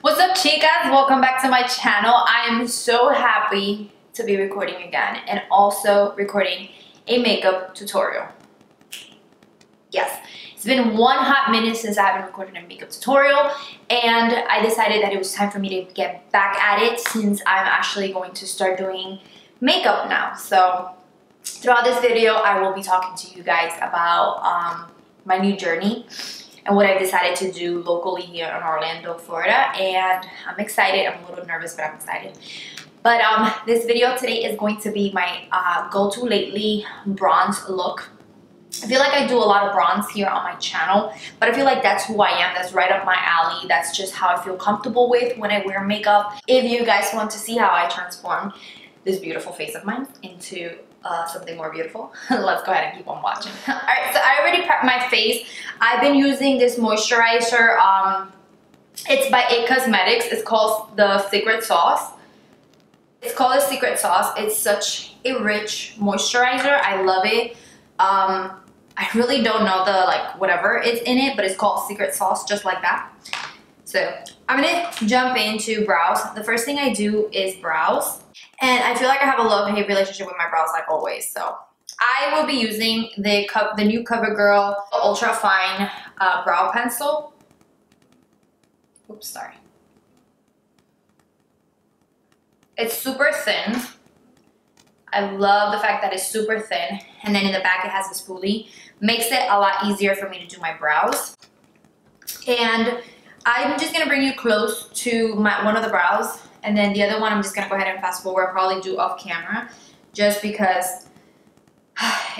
What's up, chicas? Welcome back to my channel. I am so happy to be recording again and also recording a makeup tutorial. Yes, it's been one hot minute since I haven't recorded a makeup tutorial, and I decided that it was time for me to get back at it since I'm actually going to start doing makeup now. So throughout this video, I will be talking to you guys about my new journey and what I decided to do locally here in Orlando, Florida. And I'm excited. I'm a little nervous, but I'm excited. But this video today is going to be my go-to lately bronze look. I feel like I do a lot of bronze here on my channel, but I feel like that's who I am. That's right up my alley. That's just how I feel comfortable with when I wear makeup. If you guys want to see how I transform this beautiful face of mine into something more beautiful, let's go ahead and keep on watching. Alright, so I already prepped my face. I've been using this moisturizer. It's by IT Cosmetics. It's called the Secret Sauce. It's called the Secret Sauce. It's such a rich moisturizer. I love it. I really don't know the whatever is in it, but it's called Secret Sauce, just like that. So I'm gonna jump into brows. The first thing I do is brows. And I feel like I have a love-hate relationship with my brows like always. So I will be using the new CoverGirl Ultra Fine Brow Pencil. Oops, sorry. It's super thin. I love the fact that it's super thin. And then in the back it has a spoolie. Makes it a lot easier for me to do my brows. And I'm just gonna bring you close to one of the brows. And then the other one, I'm just gonna go ahead and fast forward, probably do off camera, just because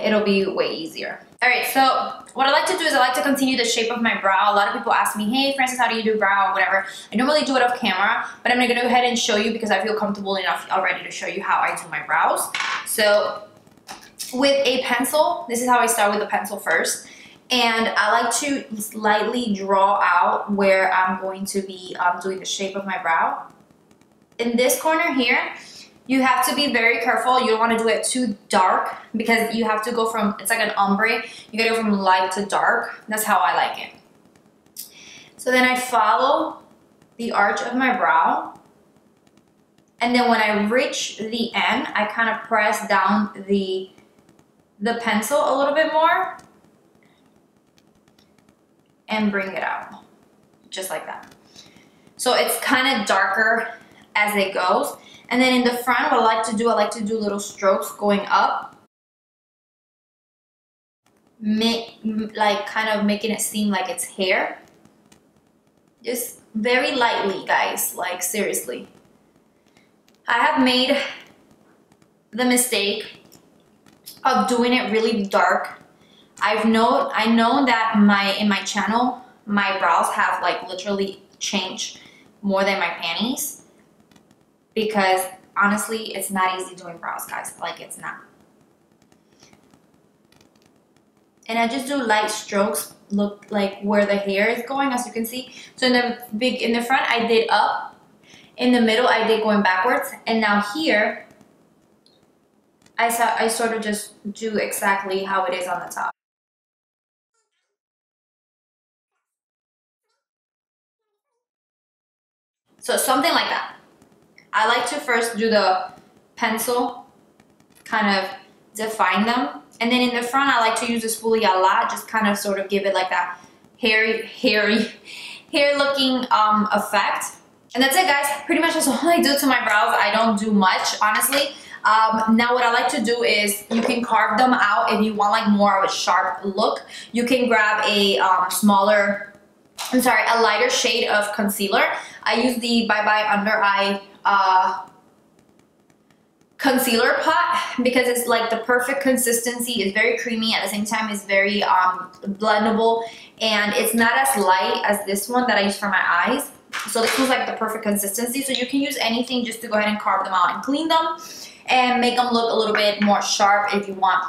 it'll be way easier. All right, so what I like to do is I like to continue the shape of my brow. A lot of people ask me, hey, Frances, how do you do brow or whatever. I don't really do it off camera, but I'm gonna go ahead and show you because I feel comfortable enough already to show you how I do my brows. So with a pencil, this is how I start with the pencil first. And I like to slightly draw out where I'm going to be doing the shape of my brow. In this corner here, you have to be very careful. You don't want to do it too dark because you have to go from, it's like an ombre. You gotta go from light to dark. That's how I like it. So then I follow the arch of my brow. And then when I reach the end, I kind of press down the pencil a little bit more and bring it out, just like that. So it's kind of darker as it goes. And then in the front, what I like to do little strokes going up. Kind of making it seem like it's hair. Just very lightly, guys, like seriously. I have made the mistake of doing it really dark. I know that in my channel, my brows have literally changed more than my panties. Because honestly, it's not easy doing brows, guys. It's not. And I just do light strokes, look like where the hair is going, as you can see. So in the front, I did up. In the middle, I did going backwards. And now here, I sort of just do exactly how it is on the top. So something like that. I like to first do the pencil, kind of define them. And then in the front, I like to use the spoolie a lot, just kind of sort of give it like that hair looking effect. And that's it, guys. Pretty much that's all I do to my brows. I don't do much, honestly. Now what I like to do is you can carve them out if you want more of a sharp look. You can grab a a lighter shade of concealer. I use the Bye Bye Under Eye concealer pot because it's the perfect consistency. It's very creamy, at the same time it's very blendable, and it's not as light as this one that I use for my eyes. So this was the perfect consistency. So you can use anything just to go ahead and carve them out and clean them and make them look a little bit more sharp if you want.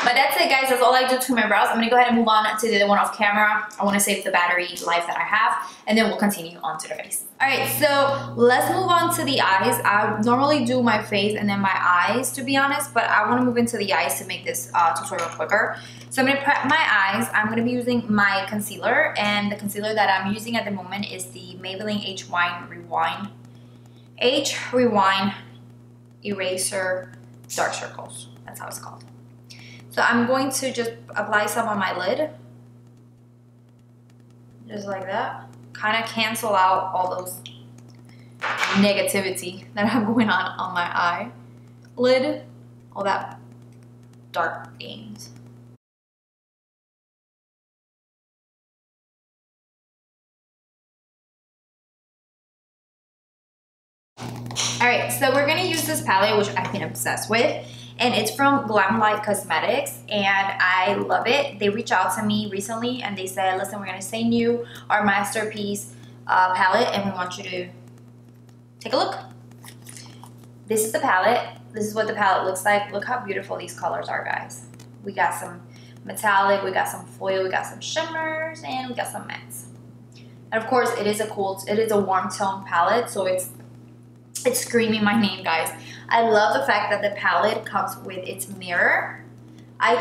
But that's it, guys. That's all I do to my brows. I'm gonna go ahead and move on to the other one off camera. I want to save the battery life that I have, and then we'll continue on to the face. All right, so let's move on to the eyes. I normally do my face and then my eyes, to be honest, but I want to move into the eyes to make this tutorial quicker. So I'm gonna prep my eyes. I'm gonna be using my concealer, and the concealer that I'm using at the moment is the Maybelline H Rewind Eraser Dark Circles. That's how it's called. So I'm going to just apply some on my lid. Just like that. Kind of cancel out all those negativity that I have going on my eye lid. All that dark things. Alright, so we're going to use this palette, which I've been obsessed with. And it's from GLAMLIGHT Cosmetics, and I love it. They reached out to me recently, and they said, listen, we're going to send you our masterpiece palette, and we want you to take a look. This is the palette. This is what the palette looks like. Look how beautiful these colors are, guys. We got some metallic, we got some foil, we got some shimmers, and we got some mattes. And of course, it is a warm tone palette, so it's screaming my name, guys. I love the fact that the palette comes with its mirror.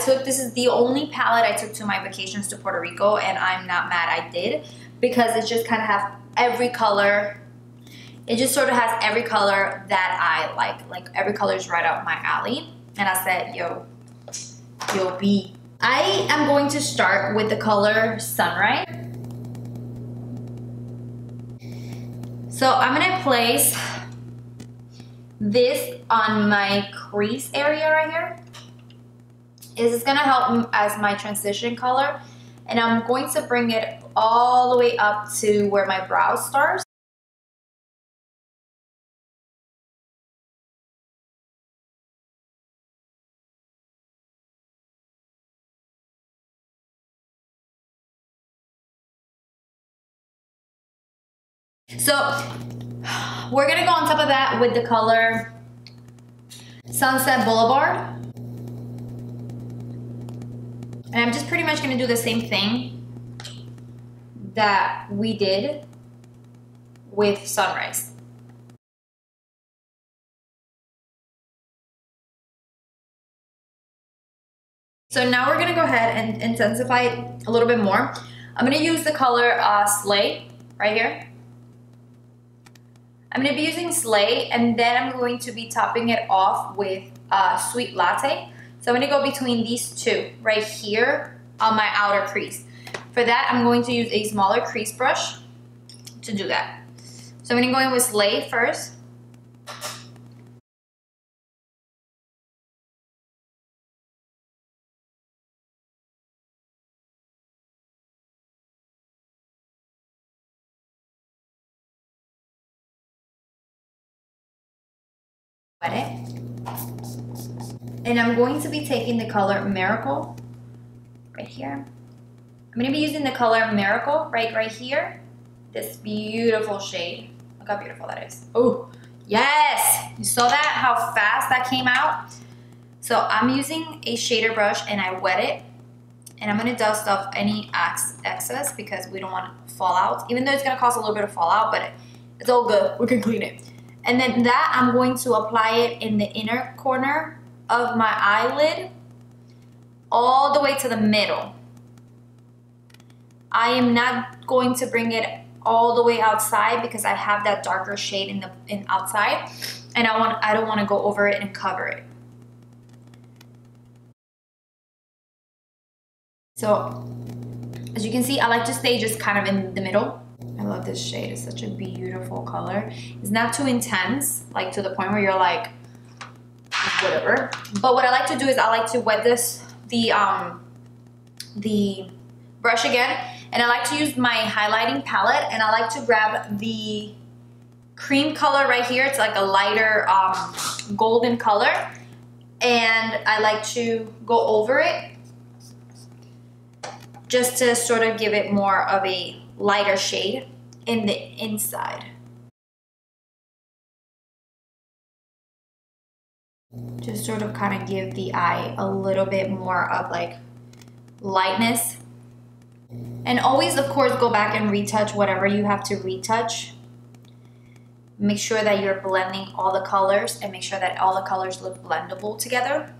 This is the only palette I took to my vacations to Puerto Rico, and I'm not mad I did, because it just kind of has every color. It just sort of has every color that I like every color is right up my alley. And I said, yo, B. I am going to start with the color Sunrise. So I'm gonna place this on my crease area right here. This is gonna help as my transition color, and I'm going to bring it all the way up to where my brow starts. So we're gonna go on top of that with the color Sunset Boulevard. And I'm just pretty much gonna do the same thing that we did with Sunrise. So now we're gonna go ahead and intensify it a little bit more. I'm gonna use the color Slay right here. I'm going to be using Slay, and then I'm going to be topping it off with Sweet Latte. So I'm going to go between these two right here on my outer crease. For that, I'm going to use a smaller crease brush to do that. So I'm going to go in with Slay first. Wet it. And I'm going to be taking the color Miracle right here. I'm going to be using the color Miracle right here. This beautiful shade. Look how beautiful that is. Oh, yes! You saw that? How fast that came out? So I'm using a shader brush, and I wet it. And I'm going to dust off any excess because we don't want fallout. Even though it's going to cause a little bit of fallout, but it's all good. We can clean it. And then that, I'm going to apply it in the inner corner of my eyelid all the way to the middle. I am not going to bring it all the way outside because I have that darker shade in outside, and I don't want to go over it and cover it. So as you can see, I like to stay just kind of in the middle. I love this shade. It's such a beautiful color. It's not too intense, like to the point where you're like, whatever. But what I like to do is I like to wet the brush again, and I like to use my highlighting palette, and I like to grab the cream color right here. It's like a lighter golden color, and I like to go over it just to sort of give it more of a lighter shade in the inside. Just sort of kind of give the eye a little bit more of like lightness. And always, of course, go back and retouch whatever you have to retouch. Make sure that you're blending all the colors and make sure that all the colors look blendable together.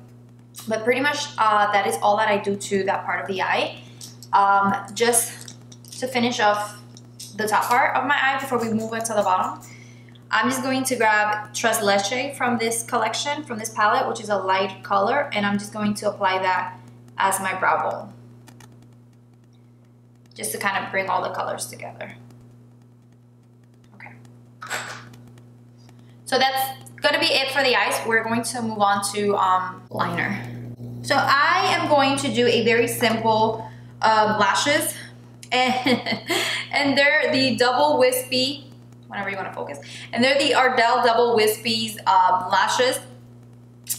But pretty much that is all that I do to that part of the eye. Just to finish off the top part of my eye before we move into the bottom, I'm just going to grab Tres Leche from this collection, from this palette, which is a light color, and I'm just going to apply that as my brow bone. Just to kind of bring all the colors together. Okay. So that's gonna be it for the eyes. We're going to move on to liner. So I am going to do a very simple lashes, and they're the double wispy, whenever you want to focus, and they're the Ardell double wispies lashes.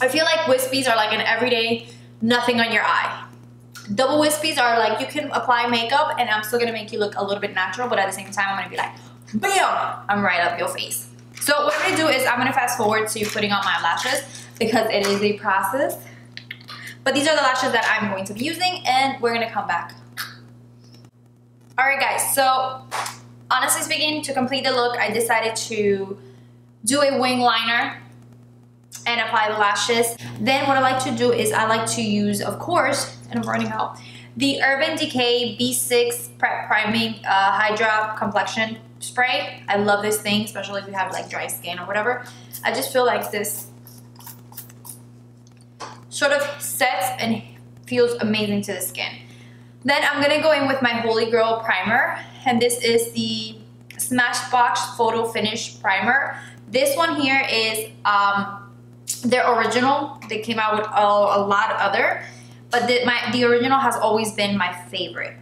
I feel like wispies are like an everyday nothing on your eye. Double wispies are like you can apply makeup and I'm still gonna make you look a little bit natural, but at the same time I'm gonna be like, bam, I'm right up your face. So what I'm gonna do is I'm gonna fast forward to putting on my lashes because it is a process. But these are the lashes that I'm going to be using, and we're gonna come back. All right, guys, so honestly speaking, to complete the look, I decided to do a wing liner and apply the lashes. Then what I like to do is I like to use, of course, and I'm running out, the Urban Decay B6 Prep Priming Hydra Complexion Spray. I love this thing, especially if you have like dry skin or whatever. I just feel like this sort of sets and feels amazing to the skin. Then I'm gonna go in with my Holy Grail primer, and this is the Smashbox Photo Finish Primer. This one here is their original. They came out with a lot of other, but the original has always been my favorite.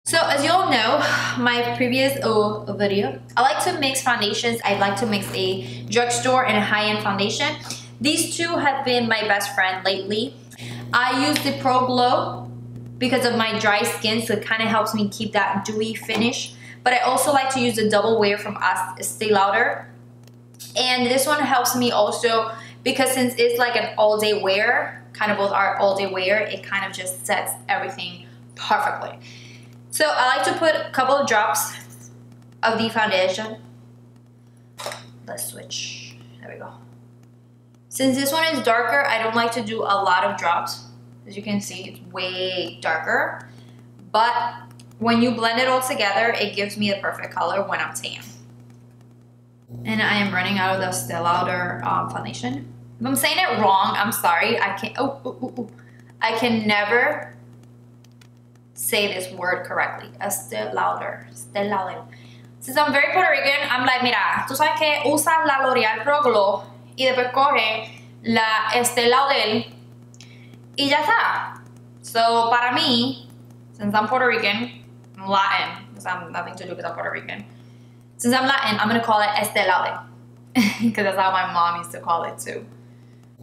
So as you all know, my previous video, I like to mix foundations. I like to mix a drugstore and a high-end foundation. These two have been my best friend lately. I use the Pro Glow because of my dry skin, so it kind of helps me keep that dewy finish. But I also like to use the Double Wear from Estee Lauder. And this one helps me also because since it's like an all-day wear, kind of both are all-day wear, it kind of just sets everything perfectly. So I like to put a couple of drops of the foundation. Let's switch. There we go. Since this one is darker, I don't like to do a lot of drops. As you can see, it's way darker. But when you blend it all together, it gives me the perfect color when I'm tan. And I am running out of the Estee Lauder foundation. If I'm saying it wrong, I'm sorry. I can't. I can never say this word correctly. Estee Lauder. Estee Lauder. Since I'm very Puerto Rican, I'm like, mira, tú sabes que usas la L'Oreal Pro Glow y después coge la Estee Lauder y ya está. So para mí, since I'm Puerto Rican, I'm Latin, because I'm nothing to do with I'm Puerto Rican. Since I'm Latin, I'm gonna call it Estee Lauder because that's how my mom used to call it too.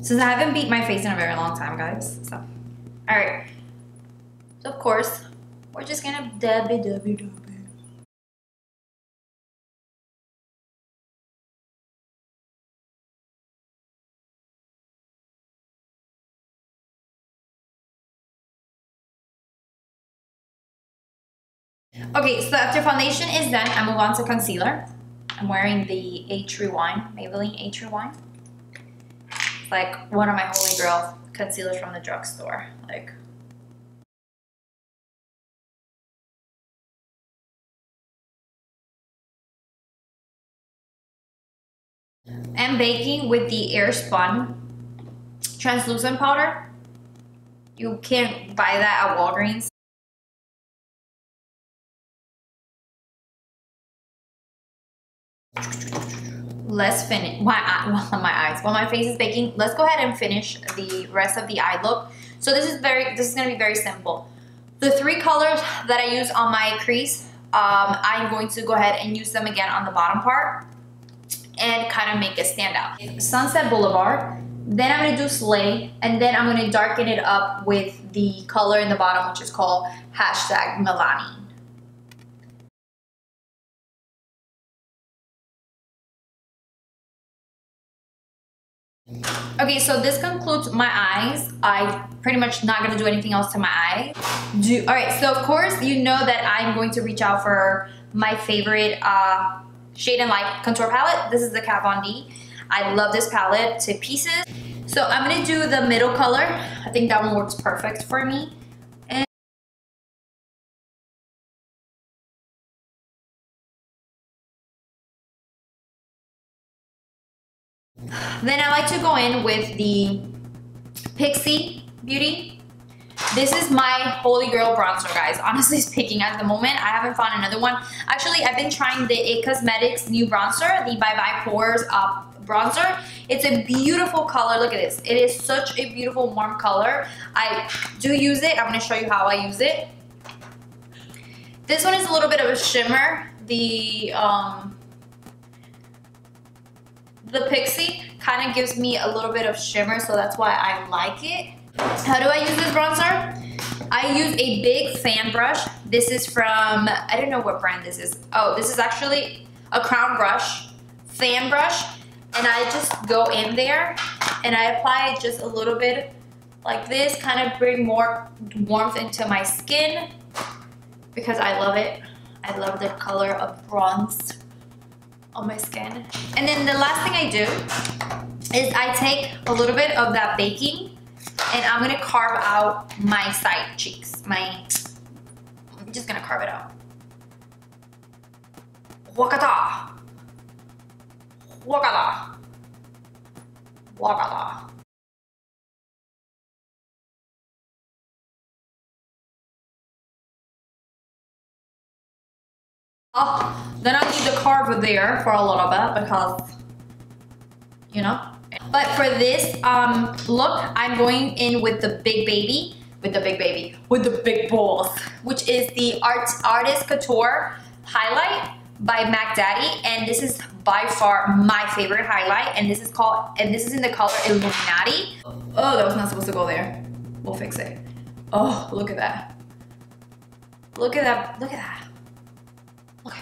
Since I haven't beat my face in a very long time, guys. So, all right. So of course, we're just gonna dab it. Okay, so after foundation is done, I move on to concealer. I'm wearing the A-Tree-Wine, Maybelline A-Tree-Wine. It's like one of my holy grail concealers from the drugstore. Like, I'm baking with the Airspun translucent powder. You can't buy that at Walgreens. Let's finish my eyes. While my face is baking, let's go ahead and finish the rest of the eye look. So this is gonna be very simple. The three colors that I use on my crease, I'm going to go ahead and use them again on the bottom part and kind of make it stand out. Sunset Boulevard, Then I'm gonna do Slay, and then I'm gonna darken it up with the color in the bottom, which is called #Milani. Okay, so this concludes my eyes. I pretty much not gonna do anything else to my eyes. All right, so of course you know that I'm going to reach out for my favorite Shade and Light contour palette. This is the Kat Von D. I love this palette to pieces. So I'm gonna do the middle color. I think that one works perfect for me. Then I like to go in with the Pixie Beauty. This is my holy grail bronzer, guys. Honestly speaking, at the moment, I haven't found another one. Actually, I've been trying the IT Cosmetics new bronzer, the Bye Bye Pores bronzer. It's a beautiful color. Look at this. It is such a beautiful warm color. I do use it. I'm going to show you how I use it. This one is a little bit of a shimmer. The Pixie kind of gives me a little bit of shimmer, so that's why I like it. How do I use this bronzer? I use a big fan brush. This is from, I don't know what brand this is. Oh, this is actually a Crown brush, fan brush. And I just go in there and I apply just a little bit like this, kind of bring more warmth into my skin because I love it. I love the color of bronze on my skin. And then the last thing I do is I take a little bit of that baking and I'm gonna carve out my side cheeks. I'm just gonna carve it out. Wakata. Wakata. Wakata. Then I need to carve there for a little bit because, you know. But for this look, I'm going in with the with the big balls, which is the Artist Couture highlight by Mac Daddy, and this is by far my favorite highlight, and this is in the color Illuminati. Oh, that was not supposed to go there. We'll fix it. Oh, look at that. Look at that. Look at that. Look.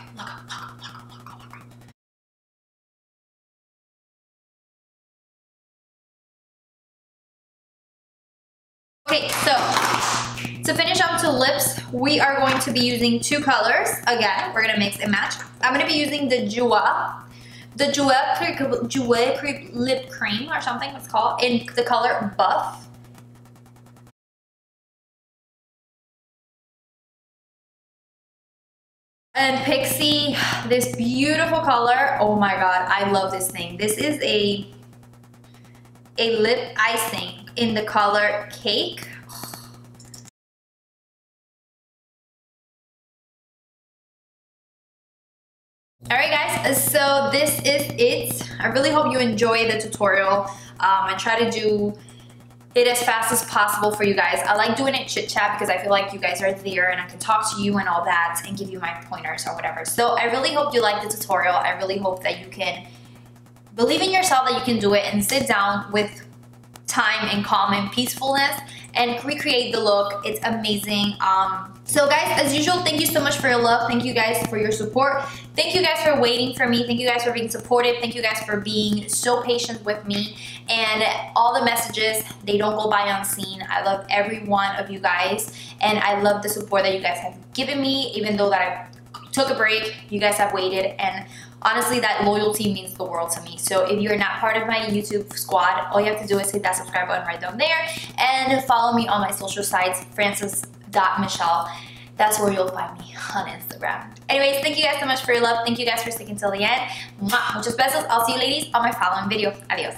Okay, so to finish up to lips, we are going to be using two colors. Again, we're gonna mix and match. I'm gonna be using the Jouer Lip Cream or something it's called, in the color Buff. And Pixie, this beautiful color. Oh my god, I love this thing. This is a lip icing in the color Cake. Alright guys, so this is it. I really hope you enjoy the tutorial. I try to do it as fast as possible for you guys. I like doing it chit chat because I feel like you guys are there and I can talk to you and all that and give you my pointers or whatever. So I really hope you like the tutorial. I really hope that you can believe in yourself, that you can do it, and sit down with time and calm and peacefulness and recreate the look. It's amazing. So guys, as usual, thank you so much for your love. Thank you guys for your support. Thank you guys for waiting for me. Thank you guys for being supportive. Thank you guys for being so patient with me. And all the messages, they don't go by unseen. I love every one of you guys. And I love the support that you guys have given me, even though that I took a break. You guys have waited. And honestly, that loyalty means the world to me. So if you're not part of my YouTube squad, all you have to do is hit that subscribe button right down there and follow me on my social sites, Francessmichelle. That's where you'll find me on Instagram. Anyways, thank you guys so much for your love. Thank you guys for sticking till the end. Muchos besos. I'll see you ladies on my following video. Adios.